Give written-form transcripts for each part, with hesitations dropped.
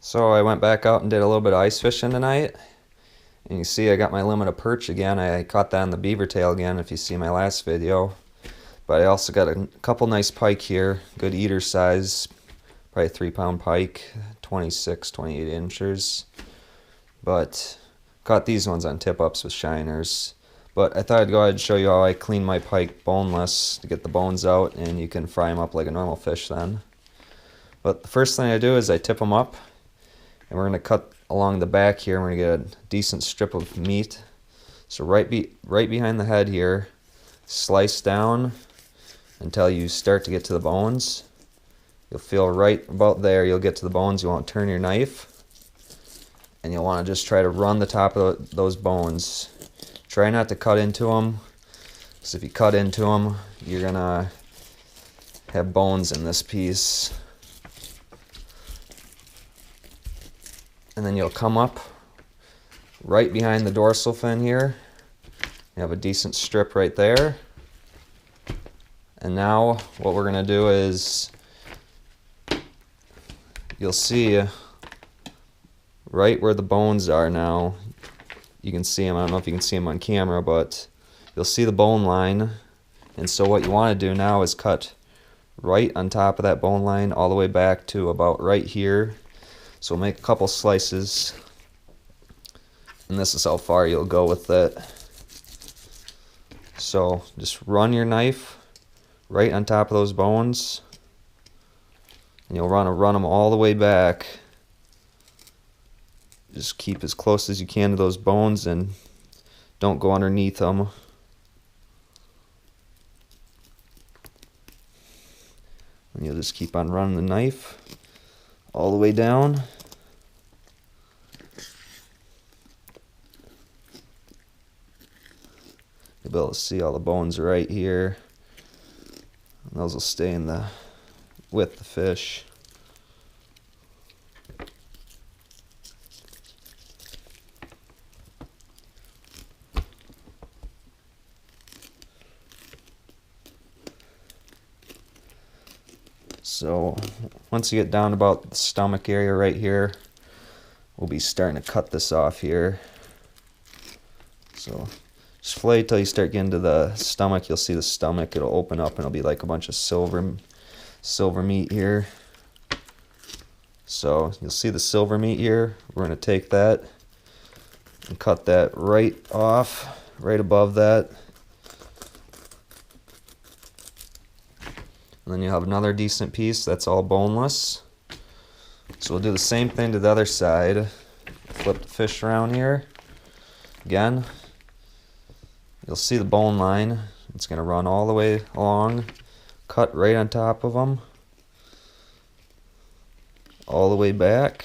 So I went back out and did a little bit of ice fishing tonight. And you see I got my limit of perch again. I caught that on the beaver tail again if you see my last video. But I also got a couple nice pike here. Good eater size. Probably 3-pound pike. 26, 28 inches. But caught these ones on tip-ups with shiners. But I thought I'd go ahead and show you how I clean my pike boneless to get the bones out. And you can fry them up like a normal fish then. But the first thing I do is I tip them up. And we're going to cut along the back here. We're going to get a decent strip of meat. So right behind the head here, slice down until you start to get to the bones. You'll feel right about there. You'll get to the bones. You won't turn your knife. And you'll want to just try to run the top of those bones. Try not to cut into them, because if you cut into them, you're going to have bones in this piece. And then you'll come up right behind the dorsal fin here. You have a decent strip right there. And now what we're going to do is, you'll see right where the bones are now. You can see them. I don't know if you can see them on camera, but you'll see the bone line. And so what you want to do now is cut right on top of that bone line all the way back to about right here. So we'll make a couple slices, and this is how far you'll go with it. So just run your knife right on top of those bones, and you'll run them all the way back. Just keep as close as you can to those bones and don't go underneath them. And you'll just keep on running the knife all the way down. You'll be able to see all the bones right here. And those will stay in with the fish. So once you get down about the stomach area right here, we'll be starting to cut this off here. So just fillet till you start getting to the stomach. You'll see the stomach, it'll open up and it'll be like a bunch of silver meat here. So you'll see the silver meat here. We're going to take that and cut that right off, right above that. And then you have another decent piece that's all boneless. So we'll do the same thing to the other side. Flip the fish around here. Again, you'll see the bone line. It's going to run all the way along. Cut right on top of them. All the way back.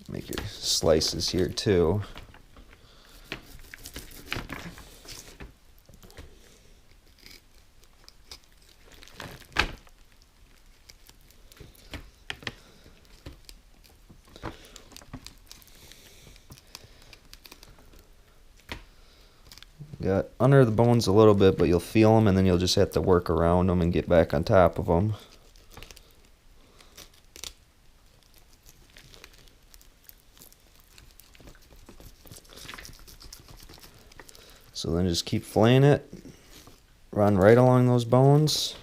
Make your slices here too. Got under the bones a little bit, but you'll feel them, and then you'll just have to work around them and get back on top of them. So then just keep filleting it. Run right along those bones.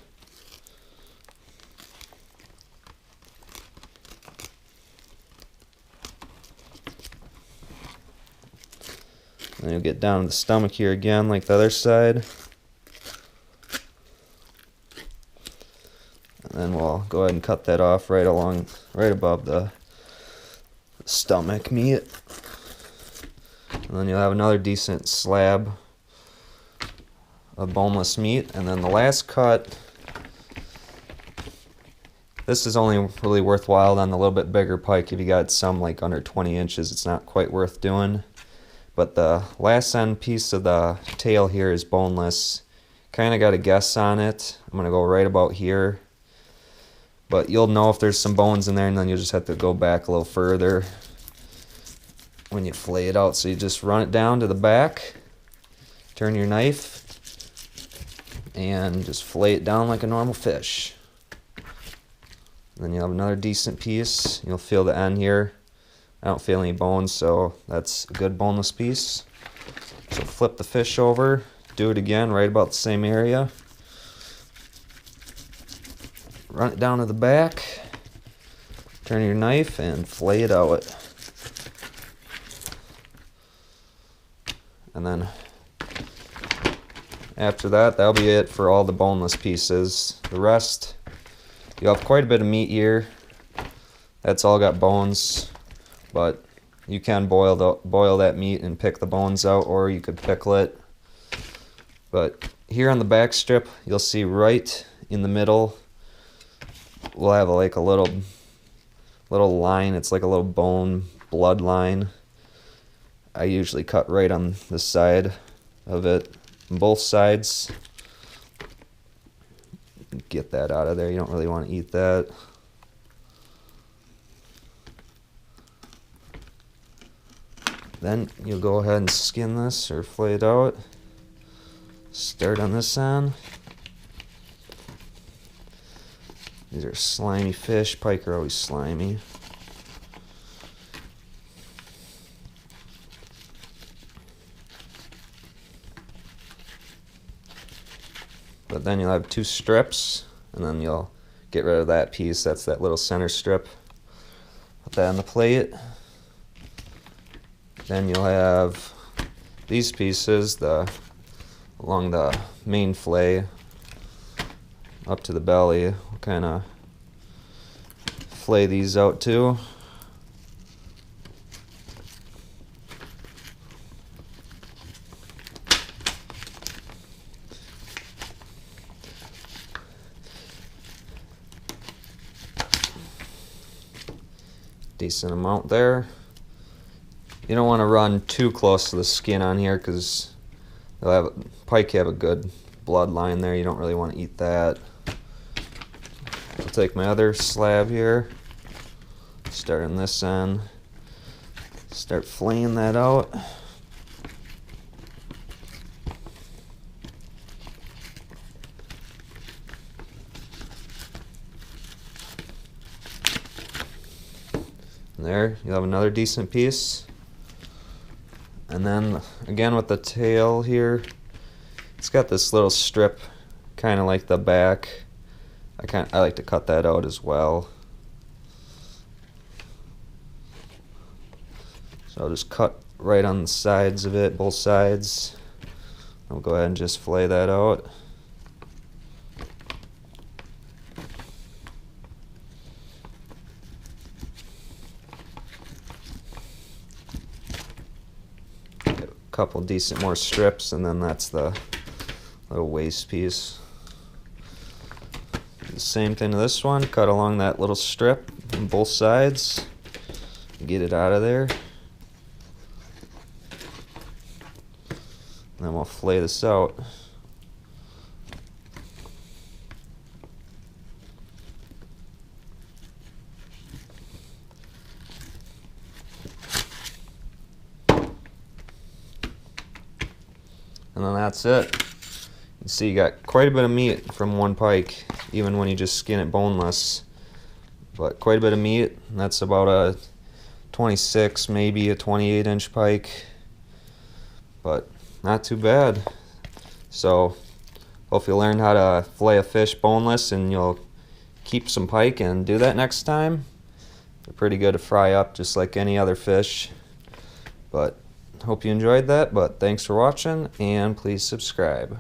Then you'll get down to the stomach here again, like the other side. And then we'll go ahead and cut that off right above the stomach meat. And then you'll have another decent slab of boneless meat. And then the last cut, this is only really worthwhile on the little bit bigger pike. If you got some like under 20 inches, it's not quite worth doing. But the last end piece of the tail here is boneless. Kind of got a guess on it. I'm going to go right about here. But you'll know if there's some bones in there, and then you'll just have to go back a little further when you fillet it out. So you just run it down to the back. Turn your knife. and just fillet it down like a normal fish. Then you'll have another decent piece. You'll feel the end here. I don't feel any bones, so that's a good boneless piece. So flip the fish over, do it again right about the same area. Run it down to the back, turn your knife and fillet it out. And then after that, that'll be it for all the boneless pieces. The rest, you'll have quite a bit of meat here. That's all got bones, but you can boil that meat and pick the bones out, or you could pickle it. But here on the back strip, you'll see right in the middle, we'll have like a little line. It's like a little bone blood line. I usually cut right on the side of it, on both sides. Get that out of there. You don't really want to eat that. Then you'll go ahead and skin this or fillet it out. Start on this end. These are slimy fish. Pike are always slimy. But then you'll have two strips, and then you'll get rid of that piece. That's that little center strip. Put that on the plate. Then you'll have these pieces along the main fillet up to the belly. We'll kind of fillet these out too. Decent amount there. You don't want to run too close to the skin on here because pike have a good bloodline there. You don't really want to eat that. I'll take my other slab here, start on this end, start filleting that out. And there, you'll have another decent piece. And then again with the tail here, it's got this little strip, kind of like the back. I like to cut that out as well. So I'll just cut right on the sides of it, both sides. I'll go ahead and just fillet that out. Couple decent more strips, and then that's the little waist piece. Do the same thing to this one, cut along that little strip on both sides, get it out of there. And then we'll fillet this out. And then that's it. You see you got quite a bit of meat from one pike, even when you just skin it boneless. But quite a bit of meat. That's about a 26, maybe a 28-inch pike. But not too bad. So hope you learned how to fillet a fish boneless, and you'll keep some pike and do that next time. They're pretty good to fry up just like any other fish. But hope you enjoyed that, but thanks for watching, and please subscribe.